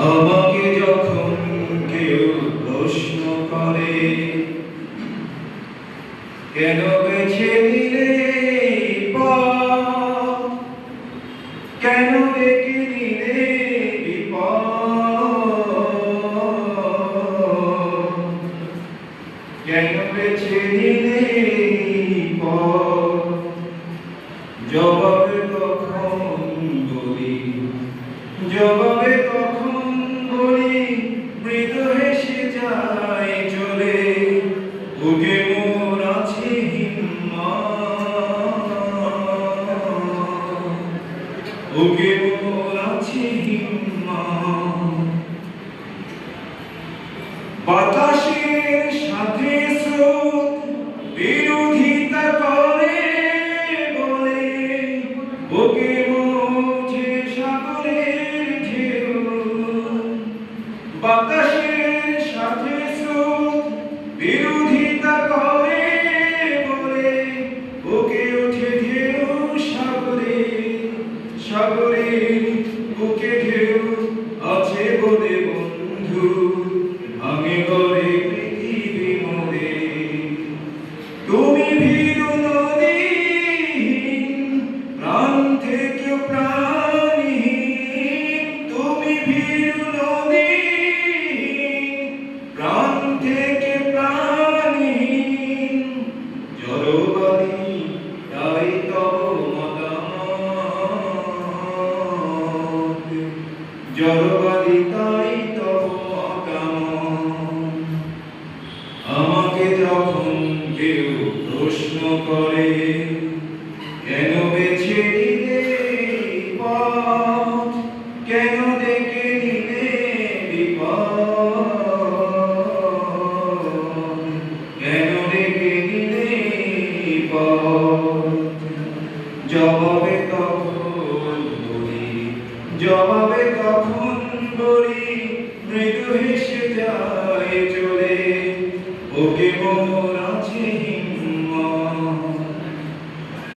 আমাকে যখন কেউ প্রশ্ন করে কেন বেছে নিলে পথ, কেন ডেকে নিলে বিপদ, কেন বেছে নিলে পথ, জবাবে তখন বলি, জবাবে তখন বলি মৃদু হেসে যায় চলে, বুকে মোর আছে হিম্মত, বুকে মোর আছে হিম্মত। বাতাসের সাথে স্রোত বিরোধিতা করে বলে, বুকে মুছে সাগরের ঢেউ। বাতাসের সাথে স্রোত বিরোধিতা করে বলে, বুকে ওঠে ঢেউ সাগরে, সাগরে বুকে ঢেউ আছে বলে বন্ধু ভাঙে গড়ে পৃথিবী মোরে। তুমি ভীরু নদীহীন প্রাণ থেকে প্রাণহীন, তুমি ভীরু নদীহীন প্রাণ থেকে প্রাণহীন, জড়বাদী তাই তব মতামত, জড়বাদী তাই তব মতামত। আমাকে যখন কেউ প্রশ্ন করে কেন বেছে নিলে পথ, কেন ডেকে নিলে বিপদ, কেন ডেকে নিলে পথ, জবাবে তখন বলি, জবাবে তখন বলি মৃদু হেসে যায়